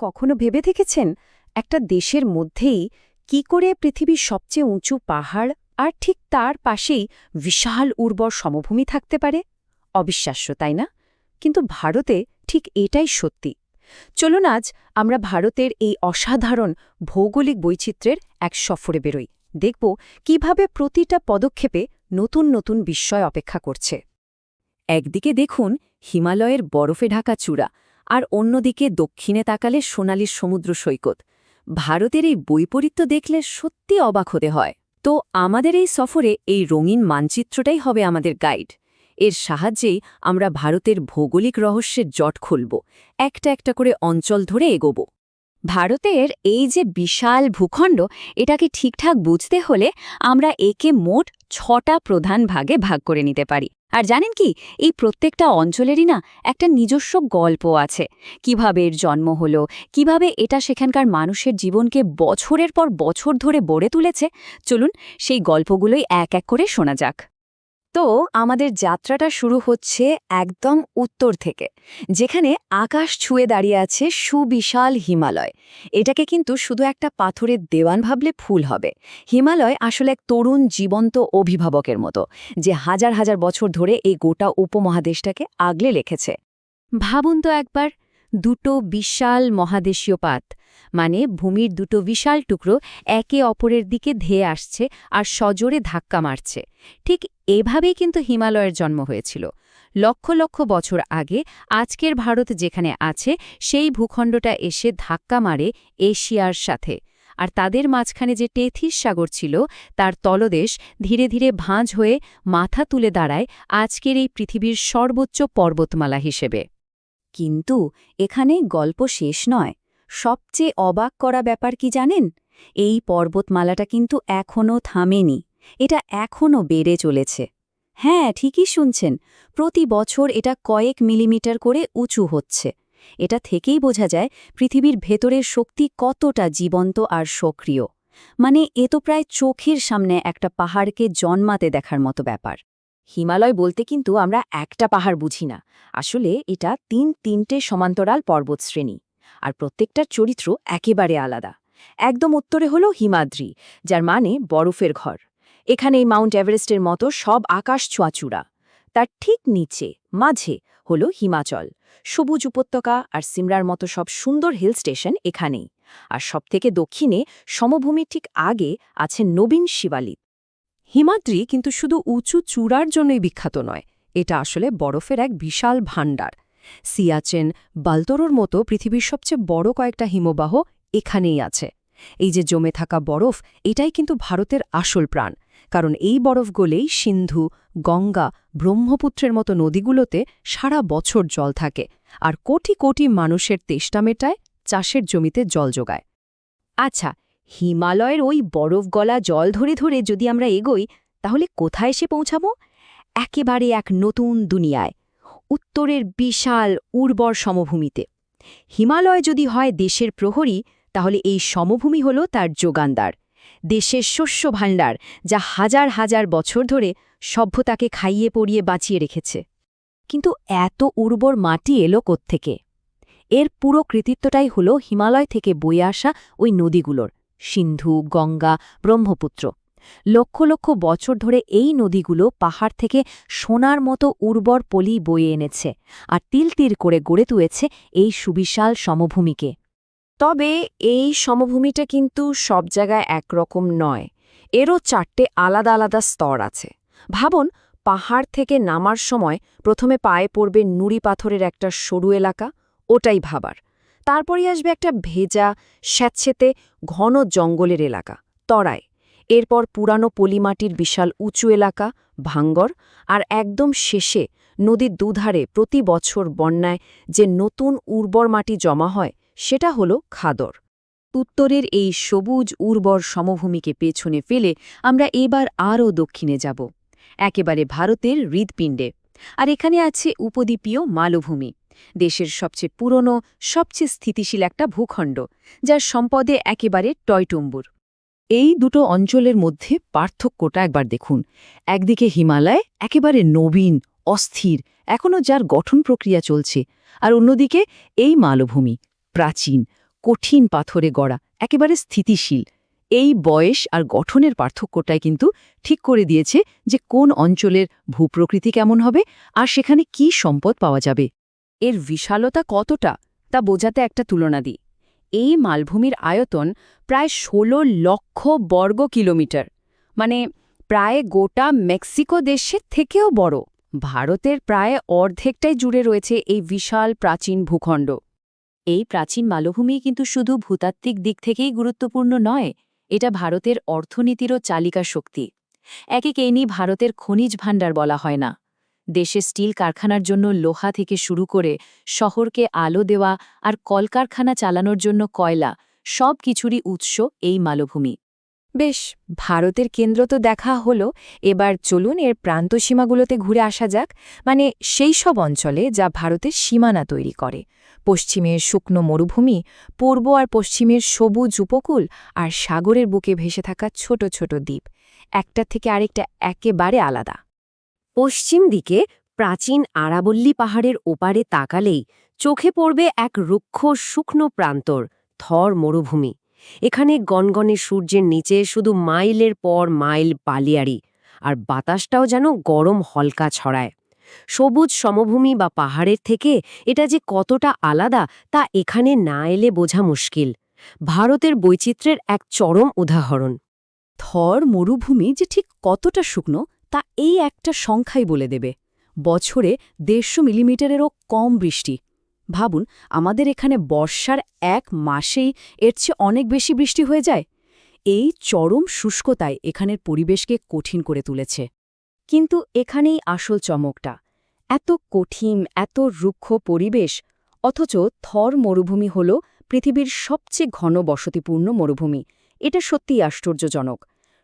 কখনো ভেবে দেখেছেন একটা দেশের মধ্যেই কি করে পৃথিবীর সবচেয়ে উঁচু পাহাড় আর ঠিক তার পাশেই বিশাল উর্বর সমভূমি থাকতে পারে? অবিশ্বাস্য, তাই না? কিন্তু ভারতে ঠিক এটাই সত্যি। চলুন আজ আমরা ভারতের এই অসাধারণ ভৌগোলিক বৈচিত্র্যের এক সফরে বেরোই, দেখব কিভাবে প্রতিটা পদক্ষেপে নতুন নতুন বিস্ময় অপেক্ষা করছে। একদিকে দেখুন হিমালয়ের বরফে ঢাকা চূড়া, আর অন্যদিকে দক্ষিণে তাকালে সোনালি সমুদ্র সৈকত। ভারতের এই বৈপরীত্য দেখলে সত্যি অবাক হতে হয়। তো আমাদের এই সফরে এই রঙিন মানচিত্রটাই হবে আমাদের গাইড। এর সাহায্যেই আমরা ভারতের ভৌগোলিক রহস্যের জট খুলব, একটা একটা করে অঞ্চল ধরে এগোব। ভারতের এই যে বিশাল ভূখণ্ড, এটাকে ঠিকঠাক বুঝতে হলে আমরা একে মোট ৬টা প্রধান ভাগে ভাগ করে নিতে পারি। আর জানেন কি, এই প্রত্যেকটা অঞ্চলেরই না একটা নিজস্ব গল্প আছে। কিভাবে এর জন্ম হলো, কিভাবে এটা সেখানকার মানুষের জীবনকে বছরের পর বছর ধরে গড়ে তুলেছে, চলুন সেই গল্পগুলোই এক এক করে শোনা যাক। তো আমাদের যাত্রাটা শুরু হচ্ছে একদম উত্তর থেকে, যেখানে আকাশ ছুঁয়ে দাঁড়িয়ে আছে সুবিশাল হিমালয়। এটাকে কিন্তু শুধু একটা পাথরের দেওয়ান ভাবলে ভুল হবে। হিমালয় আসলে এক তরুণ জীবন্ত অভিভাবকের মতো, যে হাজার হাজার বছর ধরে এই গোটা উপমহাদেশটাকে আগলে রেখেছে। ভাবুন তো একবার, দুটো বিশাল মহাদেশীয় পাত, মানে ভূমির দুটো বিশাল টুকরো একে অপরের দিকে ধেয়ে আসছে আর সজোরে ধাক্কা মারছে। ঠিক এভাবেই কিন্তু হিমালয়ের জন্ম হয়েছিল। লক্ষ লক্ষ বছর আগে আজকের ভারত যেখানে আছে, সেই ভূখণ্ডটা এসে ধাক্কা মারে এশিয়ার সাথে। আর তাদের মাঝখানে যে টেথিস সাগর ছিল, তার তলদেশ ধীরে ধীরে ভাঁজ হয়ে মাথা তুলে দাঁড়ায় আজকের এই পৃথিবীর সর্বোচ্চ পর্বতমালা হিসেবে। কিন্তু এখানে গল্প শেষ নয়। সবচেয়ে অবাক করা ব্যাপার কি জানেন? এই পর্বতমালাটা কিন্তু এখনও থামেনি, এটা এখনও বেড়ে চলেছে। হ্যাঁ, ঠিকই শুনছেন, প্রতি বছর এটা কয়েক মিলিমিটার করে উঁচু হচ্ছে। এটা থেকেই বোঝা যায় পৃথিবীর ভেতরের শক্তি কতটা জীবন্ত আর সক্রিয়। মানে এ তো প্রায় চোখের সামনে একটা পাহাড়কে জন্মাতে দেখার মতো ব্যাপার। হিমালয় বলতে কিন্তু আমরা একটা পাহাড় বুঝি না, আসলে এটা তিনটে সমান্তরাল পর্বতশ্রেণী, আর প্রত্যেকটার চরিত্র একেবারে আলাদা। একদম উত্তরে হলো হিমাদ্রি, যার মানে বরফের ঘর। এখানে এই মাউন্ট এভারেস্টের মতো সব আকাশ ছোঁয়া চূড়া। তার ঠিক নিচে মাঝে হলো হিমাচল, সবুজ উপত্যকা আর সিমরার মতো সব সুন্দর হিল স্টেশন এখানেই। আর সবথেকে দক্ষিণে সমভূমির ঠিক আগে আছে নবীন শিবালিক। হিমাদ্রি কিন্তু শুধু উঁচু চূড়ার জন্যই বিখ্যাত নয়, এটা আসলে বরফের এক বিশাল ভাণ্ডার। সিয়াচেন, বালতোরোর মতো পৃথিবীর সবচেয়ে বড় কয়েকটা হিমবাহ এখানেই আছে। এই যে জমে থাকা বরফ, এটাই কিন্তু ভারতের আসল প্রাণ, কারণ এই বরফ গলেই সিন্ধু, গঙ্গা, ব্রহ্মপুত্রের মতো নদীগুলোতে সারা বছর জল থাকে, আর কোটি কোটি মানুষের তেষ্টা মেটায়, চাষের জমিতে জল যোগায়। আচ্ছা, হিমালয়ের ওই বরফ গলা জল ধরে ধরে যদি আমরা এগোই, তাহলে কোথায় এসে পৌঁছাবো? একেবারে এক নতুন দুনিয়ায়, উত্তরের বিশাল উর্বর সমভূমিতে। হিমালয় যদি হয় দেশের প্রহরী, তাহলে এই সমভূমি হল তার যোগানদার, দেশের শস্য ভাণ্ডার, যা হাজার হাজার বছর ধরে সভ্যতাকে খাইয়ে পড়িয়ে বাঁচিয়ে রেখেছে। কিন্তু এত উর্বর মাটি এলো কোত্থেকে? এর পুরো কৃতিত্বটাই হল হিমালয় থেকে বয়ে আসা ওই নদীগুলোর, সিন্ধু, গঙ্গা, ব্রহ্মপুত্র। লক্ষ লক্ষ বছর ধরে এই নদীগুলো পাহাড় থেকে সোনার মতো উর্বর পলি বয়ে এনেছে, আর তিল তিল করে গড়ে তুলেছে এই সুবিশাল সমভূমিকে। তবে এই সমভূমিটা কিন্তু সব জায়গায় একরকম নয়, এরও 4টে আলাদা আলাদা স্তর আছে। ভাবুন, পাহাড় থেকে নামার সময় প্রথমে পায়ে পড়বে নুড়ি পাথরের একটা সরু এলাকা, ওটাই ভাবার। তারপরই আসবে একটা ভেজা, স্যাঁতসেঁতে ঘন জঙ্গলের এলাকা, তরাই। এরপর পুরানো পলিমাটির বিশাল উঁচু এলাকা, ভাঙ্গর। আর একদম শেষে নদীর দুধারে প্রতি বছর বন্যায় যে নতুন উর্বর মাটি জমা হয়, সেটা হলো খাদর। উত্তরের এই সবুজ উর্বর সমভূমিকে পেছনে ফেলে আমরা এবার আরও দক্ষিণে যাব, একেবারে ভারতের হৃৎপিণ্ডে। আর এখানে আছে উপদ্বীপীয় মালভূমি, দেশের সবচেয়ে পুরনো, সবচেয়ে স্থিতিশীল একটা ভূখণ্ড, যার সম্পদে একেবারে টয়টুম্বুর। এই দুটো অঞ্চলের মধ্যে পার্থক্যটা একবার দেখুন। একদিকে হিমালয় একেবারে নবীন, অস্থির, এখনও যার গঠন প্রক্রিয়া চলছে, আর অন্যদিকে এই মালভূমি প্রাচীন, কঠিন পাথরে গড়া, একেবারে স্থিতিশীল। এই বয়স আর গঠনের পার্থক্যটাই কিন্তু ঠিক করে দিয়েছে যে কোন অঞ্চলের ভূপ্রকৃতি কেমন হবে আর সেখানে কি সম্পদ পাওয়া যাবে। এর বিশালতা কতটা তা বোঝাতে একটা তুলনা দিই। এই মালভূমির আয়তন প্রায় ১৬ লক্ষ বর্গ কিলোমিটার, মানে প্রায় গোটা মেক্সিকো দেশের থেকেও বড়। ভারতের প্রায় অর্ধেকটাই জুড়ে রয়েছে এই বিশাল প্রাচীন ভূখণ্ড। এই প্রাচীন মালভূমি কিন্তু শুধু ভূতাত্ত্বিক দিক থেকেই গুরুত্বপূর্ণ নয়, এটা ভারতের অর্থনীতিরও চালিকা শক্তি। একেকেই ভারতের খনিজ ভাণ্ডার বলা হয় না। দেশে স্টিল কারখানার জন্য লোহা থেকে শুরু করে শহরকে আলো দেওয়া আর কলকারখানা চালানোর জন্য কয়লা, সব কিছুরই উৎস এই মালভূমি। বেশ, ভারতের কেন্দ্র তো দেখা হলো, এবার চলুন এর প্রান্তসীমাগুলোতে ঘুরে আসা যাক, মানে সেই সব অঞ্চলে যা ভারতের সীমানা তৈরি করে। পশ্চিমের শুকনো মরুভূমি, পূর্ব আর পশ্চিমের সবুজ উপকূল, আর সাগরের বুকে ভেসে থাকা ছোট ছোট দ্বীপ, একটা থেকে আরেকটা একেবারে আলাদা। পশ্চিম দিকে প্রাচীন আরাবল্লী পাহাড়ের ওপারে তাকালেই চোখে পড়বে এক রুক্ষ শুকনো প্রান্তর, থর মরুভূমি। এখানে গনগনে সূর্যের নিচে শুধু মাইলের পর মাইল পালিয়ারি, আর বাতাসটাও যেন গরম হলকা ছড়ায়। সবুজ সমভূমি বা পাহাড়ের থেকে এটা যে কতটা আলাদা তা এখানে না এলে বোঝা মুশকিল। ভারতের বৈচিত্র্যের এক চরম উদাহরণ। থর মরুভূমি যে ঠিক কতটা শুকনো তা এই একটা সংখ্যাই বলে দেবে। বছরে ১৫০ মিলিমিটারেরও কম বৃষ্টি। ভাবুন, আমাদের এখানে বর্ষার এক মাসেই এর চেয়ে অনেক বেশি বৃষ্টি হয়ে যায়। এই চরম শুষ্কতায় এখানের পরিবেশকে কঠিন করে তুলেছে। কিন্তু এখানেই আসল চমকটা। এত কঠিন, এত রুক্ষ পরিবেশ, অথচ থর মরুভূমি হল পৃথিবীর সবচেয়ে ঘন বসতিপূর্ণ মরুভূমি। এটা সত্যিই আশ্চর্যজনক।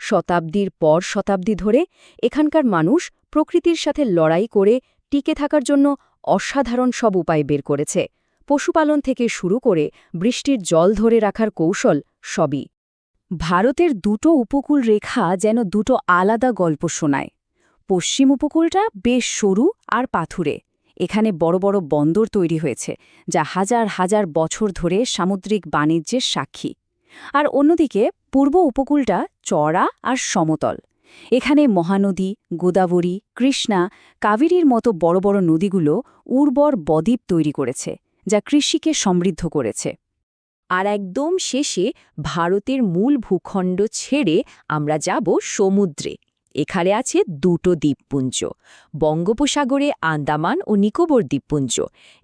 শতাব্দীর পর শতাব্দী ধরে এখানকার মানুষ প্রকৃতির সাথে লড়াই করে টিকে থাকার জন্য অসাধারণ সব উপায় বের করেছে। পশুপালন থেকে শুরু করে বৃষ্টির জল ধরে রাখার কৌশল, সবই। ভারতের দুটো উপকূল রেখা যেন দুটো আলাদা গল্প শোনায়। পশ্চিম উপকূলটা বেশ সরু আর পাথুরে। এখানে বড় বড় বন্দর তৈরি হয়েছে, যা হাজার হাজার বছর ধরে সামুদ্রিক বাণিজ্যের সাক্ষী। আর অন্যদিকে পূর্ব উপকূলটা চড়া আর সমতল। এখানে মহানদী, গোদাবরী, কৃষ্ণা, কাবেরীর মতো বড় বড় নদীগুলো উর্বর বদ্বীপ তৈরি করেছে, যা কৃষিকে সমৃদ্ধ করেছে। আর একদম শেষে ভারতের মূল ভূখণ্ড ছেড়ে আমরা যাব সমুদ্রে। এখানে আছে দুটো দ্বীপপুঞ্জ, বঙ্গোপসাগরে আন্দামান ও নিকোবর দ্বীপপুঞ্জ।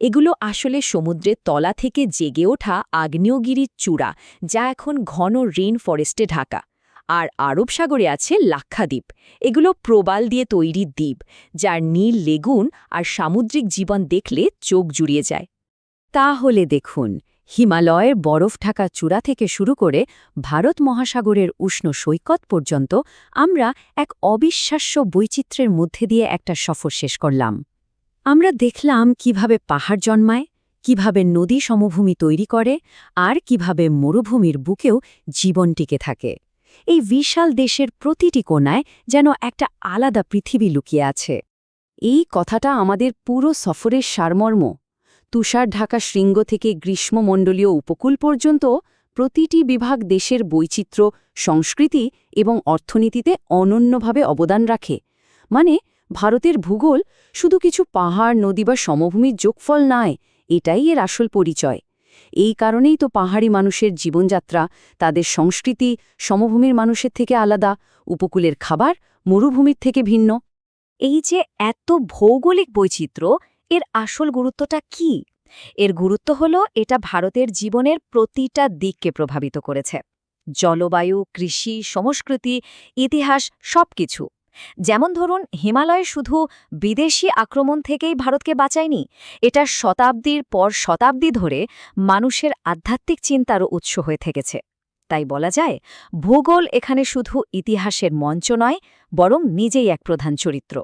এগুলো আসলে সমুদ্রের তলা থেকে জেগে ওঠা আগ্নেয়গিরির চূড়া, যা এখন ঘন রেইন ফরেস্টে ঢাকা। আর আরব সাগরে আছে লাক্ষাদ্বীপ। এগুলো প্রবাল দিয়ে তৈরি দ্বীপ, যার নীল লেগুন আর সামুদ্রিক জীবন দেখলে চোখ জুড়িয়ে যায়। তাহলে দেখুন, হিমালয়ের বরফ ঢাকা চূড়া থেকে শুরু করে ভারত মহাসাগরের উষ্ণ সৈকত পর্যন্ত আমরা এক অবিশ্বাস্য বৈচিত্র্যের মধ্যে দিয়ে একটা সফর শেষ করলাম। আমরা দেখলাম কিভাবে পাহাড় জন্মায়, কিভাবে নদী সমভূমি তৈরি করে, আর কিভাবে মরুভূমির বুকেও জীবন টিকে থাকে। এই বিশাল দেশের প্রতিটি কোণায় যেন একটা আলাদা পৃথিবী লুকিয়ে আছে। এই কথাটা আমাদের পুরো সফরের সারমর্ম। তুষার ঢাকা শৃঙ্গ থেকে গ্রীষ্মমণ্ডলীয় উপকূল পর্যন্ত প্রতিটি বিভাগ দেশের বৈচিত্র্য, সংস্কৃতি এবং অর্থনীতিতে অনন্যভাবে অবদান রাখে। মানে, ভারতের ভূগোল শুধু কিছু পাহাড়, নদী বা সমভূমির যোগফল নয়, এটাই এর আসল পরিচয়। এই কারণেই তো পাহাড়ি মানুষের জীবনযাত্রা, তাদের সংস্কৃতি সমভূমির মানুষের থেকে আলাদা, উপকূলের খাবার মরুভূমির থেকে ভিন্ন। এই যে এত ভৌগোলিক বৈচিত্র্য, এর আসল গুরুত্বটা কি? এর গুরুত্ব হল এটা ভারতের জীবনের প্রতিটা দিককে প্রভাবিত করেছে। জলবায়ু, কৃষি, সংস্কৃতি, ইতিহাস, সবকিছু। যেমন ধরুন, হিমালয় শুধু বিদেশি আক্রমণ থেকেই ভারতকে বাঁচায়নি, এটা শতাব্দীর পর শতাব্দী ধরে মানুষের আধ্যাত্মিক চিন্তারও উৎস হয়ে থেকেছে। তাই বলা যায়, ভূগোল এখানে শুধু ইতিহাসের মঞ্চ নয়, বরং নিজেই এক প্রধান চরিত্র।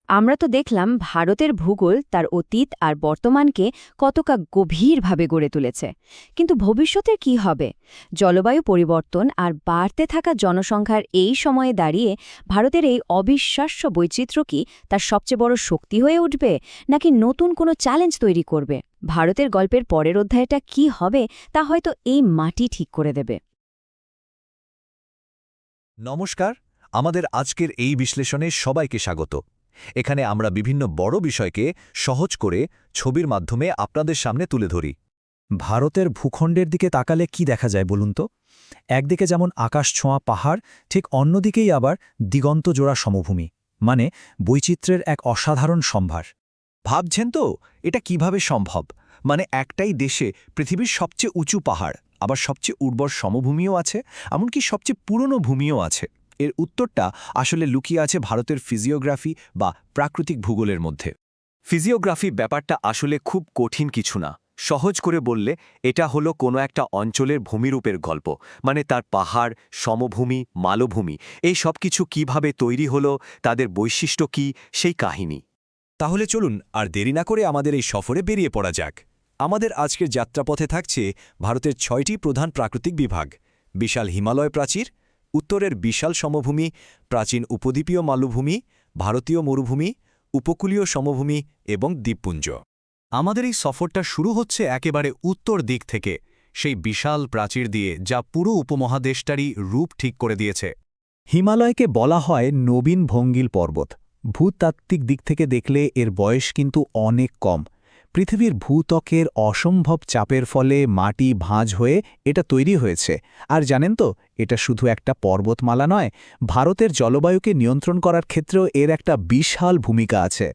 আমরা তো দেখলাম ভারতের ভূগোল তার অতীত আর বর্তমানকে কতটা গভীরভাবে গড়ে তুলেছে, কিন্তু ভবিষ্যতের কি হবে? জলবায়ু পরিবর্তন আর বাড়তে থাকা জনসংখ্যার এই সময়ে দাঁড়িয়ে ভারতের এই অবিশ্বাস্য বৈচিত্র্য কি তার সবচেয়ে বড় শক্তি হয়ে উঠবে, নাকি নতুন কোনো চ্যালেঞ্জ তৈরি করবে? ভারতের গল্পের পরের অধ্যায়টা কি হবে তা হয়তো এই মাটি ঠিক করে দেবে। নমস্কার, আমাদের আজকের এই বিশ্লেষণে সবাইকে স্বাগত। এখানে আমরা বিভিন্ন বড় বিষয়কে সহজ করে ছবির মাধ্যমে আপনাদের সামনে তুলে ধরি। ভারতের ভূখণ্ডের দিকে তাকালে কি দেখা যায় বলুন তো? একদিকে যেমন আকাশ ছোঁয়া পাহাড়, ঠিক অন্যদিকেই আবার দিগন্তজোড়া সমভূমি, মানে বৈচিত্র্যের এক অসাধারণ সম্ভার। ভাবছেন তো এটা কিভাবে সম্ভব? মানে একটাই দেশে পৃথিবীর সবচেয়ে উঁচু পাহাড়, আবার সবচেয়ে উর্বর সমভূমিও আছে, এমনকি সবচেয়ে পুরনো ভূমিও আছে। এর উত্তরটা আসলে লুকিয়ে আছে ভারতের ফিজিওগ্রাফি বা প্রাকৃতিক ভূগোলের মধ্যে। ফিজিওগ্রাফি ব্যাপারটা আসলে খুব কঠিন কিছু না। সহজ করে বললে এটা হলো কোনো একটা অঞ্চলের ভূমিরূপের গল্প, মানে তার পাহাড়, সমভূমি, মালভূমি, এই সব কিছু কীভাবে তৈরি হলো, তাদের বৈশিষ্ট্য কী, সেই কাহিনী। তাহলে চলুন আর দেরি না করে আমাদের এই সফরে বেরিয়ে পড়া যাক। আমাদের আজকের যাত্রাপথে থাকছে ভারতের 6টি প্রধান প্রাকৃতিক বিভাগ: বিশাল হিমালয় প্রাচীর, উত্তরের বিশাল সমভূমি, প্রাচীন উপদ্বীপীয় মালভূমি, ভারতীয় মরুভূমি, উপকূলীয় সমভূমি এবং দ্বীপপুঞ্জ। আমাদের এই সফরটা শুরু হচ্ছে একেবারে উত্তর দিক থেকে, সেই বিশাল প্রাচীর দিয়ে যা পুরো উপমহাদেশটারই রূপ ঠিক করে দিয়েছে। হিমালয়কে বলা হয় নবীন ভঙ্গিল পর্বত। ভূতাত্ত্বিক দিক থেকে দেখলে এর বয়স কিন্তু অনেক কম। পৃথিবীর ভূত্বকের অসম্ভব চাপের ফলে মাটি ভাঁজ হয়ে এটা তৈরি হয়েছে। আর জানেন তো, এটা শুধু একটা পর্বতমালা নয়, ভারতের জলবায়ুকে নিয়ন্ত্রণ করার ক্ষেত্রেও এর একটা বিশাল ভূমিকা আছে।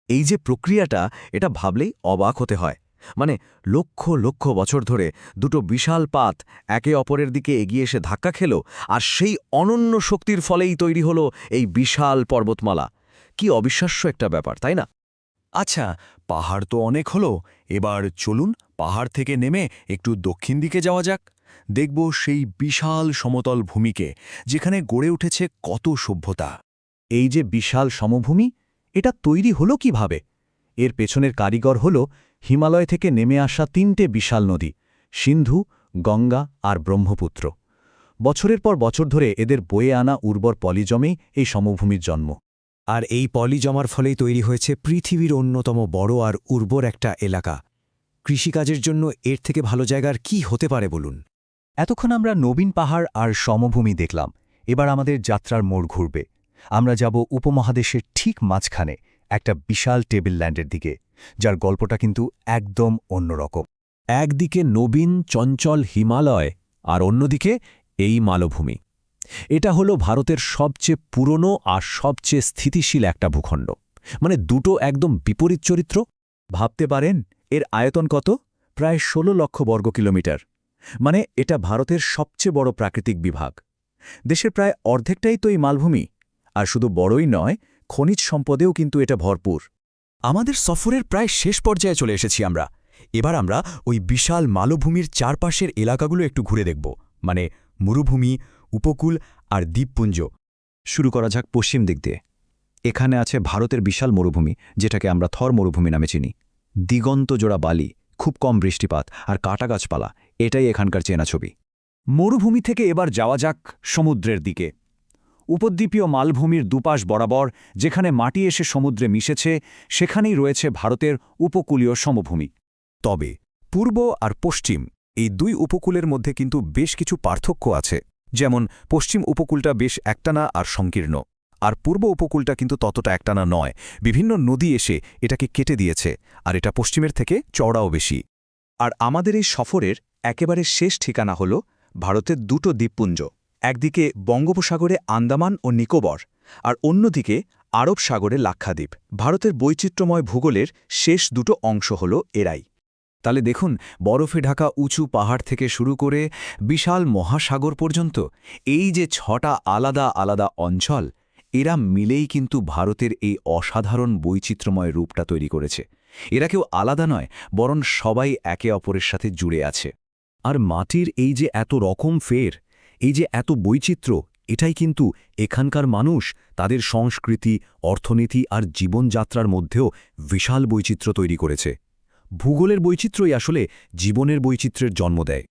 এই যে প্রক্রিয়াটা, এটা ভাবলেই অবাক হতে হয়। মানে লক্ষ লক্ষ বছর ধরে দুটো বিশাল পাত একে অপরের দিকে এগিয়ে এসে ধাক্কা খেল, আর সেই অনন্য শক্তির ফলেই তৈরি হলো এই বিশাল পর্বতমালা। কি অবিশ্বাস্য একটা ব্যাপার, তাই না? আচ্ছা, পাহাড় তো অনেক হলো, এবার চলুন পাহাড় থেকে নেমে একটু দক্ষিণ দিকে যাওয়া যাক। দেখব সেই বিশাল সমতল ভূমিকে, যেখানে গড়ে উঠেছে কত সভ্যতা। এই যে বিশাল সমভূমি, এটা তৈরি হলো কিভাবে? এর পেছনের কারিগর হল হিমালয় থেকে নেমে আসা 3টে বিশাল নদী: সিন্ধু, গঙ্গা আর ব্রহ্মপুত্র। বছরের পর বছর ধরে এদের বয়ে আনা উর্বর পলিজমেই এই সমভূমির জন্ম। আর এই পলিজমার ফলেই তৈরি হয়েছে পৃথিবীর অন্যতম বড় আর উর্বর একটা এলাকা। কৃষিকাজের জন্য এর থেকে ভালো জায়গার কি হতে পারে বলুন? এতক্ষণ আমরা নবীন পাহাড় আর সমভূমি দেখলাম। এবার আমাদের যাত্রার মোড় ঘুরবে। আমরা যাব উপমহাদেশের ঠিক মাঝখানে একটা বিশাল টেবিল ল্যান্ডের দিকে, যার গল্পটা কিন্তু একদম অন্যরকম। একদিকে নবীন চঞ্চল হিমালয় আর অন্যদিকে এই মালভূমি। এটা হলো ভারতের সবচেয়ে পুরনো আর সবচেয়ে স্থিতিশীল একটা ভূখণ্ড। মানে দুটো একদম বিপরীত চরিত্র। ভাবতে পারেন এর আয়তন কত? প্রায় 16 লক্ষ বর্গ কিলোমিটার। মানে এটা ভারতের সবচেয়ে বড় প্রাকৃতিক বিভাগ। দেশের প্রায় অর্ধেকটাই তো এই মালভূমি। আর শুধু বড়ই নয়, খনিজ সম্পদেও কিন্তু এটা ভরপুর। আমাদের সফরের প্রায় শেষ পর্যায়ে চলে এসেছি আমরা। এবার আমরা ওই বিশাল মালভূমির চারপাশের এলাকাগুলো একটু ঘুরে দেখব, মানে মরুভূমি, উপকূল আর দ্বীপপুঞ্জ। শুরু করা যাক পশ্চিম দিক দিয়ে। এখানে আছে ভারতের বিশাল মরুভূমি, যেটাকে আমরা থর মরুভূমি নামে চিনি। দিগন্তজোড়া বালি, খুব কম বৃষ্টিপাত আর কাটা গাছপালা, এটাই এখানকার চেনা ছবি। মরুভূমি থেকে এবার যাওয়া যাক সমুদ্রের দিকে। উপদ্বীপীয় মালভূমির দুপাশ বরাবর যেখানে মাটি এসে সমুদ্রে মিশেছে, সেখানেই রয়েছে ভারতের উপকূলীয় সমভূমি। তবে পূর্ব আর পশ্চিম এই দুই উপকূলের মধ্যে কিন্তু বেশ কিছু পার্থক্য আছে। যেমন পশ্চিম উপকূলটা বেশ একটানা আর সংকীর্ণ, আর পূর্ব উপকূলটা কিন্তু ততটা একটানা নয়। বিভিন্ন নদী এসে এটাকে কেটে দিয়েছে, আর এটা পশ্চিমের থেকে চওড়াও বেশি। আর আমাদের এই সফরের একেবারে শেষ ঠিকানা হল ভারতের দুটো দ্বীপপুঞ্জ। একদিকে বঙ্গোপসাগরে আন্দামান ও নিকোবর, আর অন্যদিকে আরব সাগরে লাক্ষাদ্বীপ। ভারতের বৈচিত্র্যময় ভূগোলের শেষ দুটো অংশ হল এরাই। তাহলে দেখুন, বরফে ঢাকা উঁচু পাহাড় থেকে শুরু করে বিশাল মহাসাগর পর্যন্ত এই যে 6টা আলাদা আলাদা অঞ্চল, এরা মিলেই কিন্তু ভারতের এই অসাধারণ বৈচিত্র্যময় রূপটা তৈরি করেছে। এরা কেউ আলাদা নয়, বরং সবাই একে অপরের সাথে জুড়ে আছে। আর মাটির এই যে এত রকম ফের, এই যে এত বৈচিত্র্য, এটাই কিন্তু এখানকার মানুষ তাদের সংস্কৃতি, অর্থনীতি আর জীবনযাত্রার মধ্যেও বিশাল বৈচিত্র্য তৈরি করেছে। ভূগোলের বৈচিত্র্যই আসলে জীবনের বৈচিত্র্যের জন্ম দেয়।